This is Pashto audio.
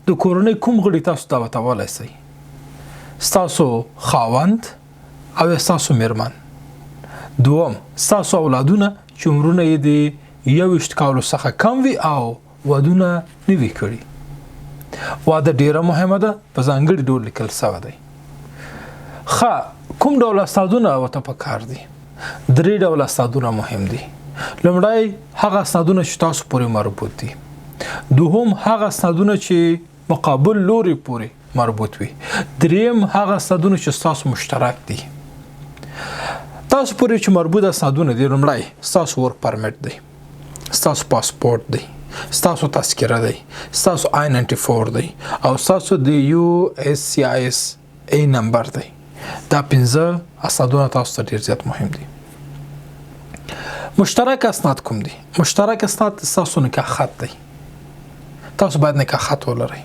د کورنۍ کوم غړي تاسو دعوتولی سئ؟ ستاسو خاوند او ستاسو میرمن. دوم، ستاسو اولادونه چې عمرونه یې د 21 کالو څخه کم وي او ودونه نه وي کړي. واده ډیره مهمه ده، په ځانګړي ډول لیکل سوی دی. کوم ډول اسنادونه ورته پکار دي؟ 3 ډوله اسنادونه مهم دي. لومړی هغه اسنادونه چې تاسو پورې مربوط دي. دوهم هغه اسنادونه چې مقابل لوري پورې مربوط وي. دریم هغه اسنادونه چې تاسو مشترک دي. تاسو پورې چې مربوط اسنادونه دي، لومړی ستاسو ورک پرمټ دی، ستاسو پاسپورت دی، ستاسو تذکره دی، ستاسو I-94 دی او ستاسو د USCIS A نمبر دی. دا 5 اسنادونه تاسو ته ډیر زیات مهم دي. مشترک اسناد کوم دي؟ مشترک اسناد ستاسو نکاح خط دی. تاسو باید نکاح خط ولرئ.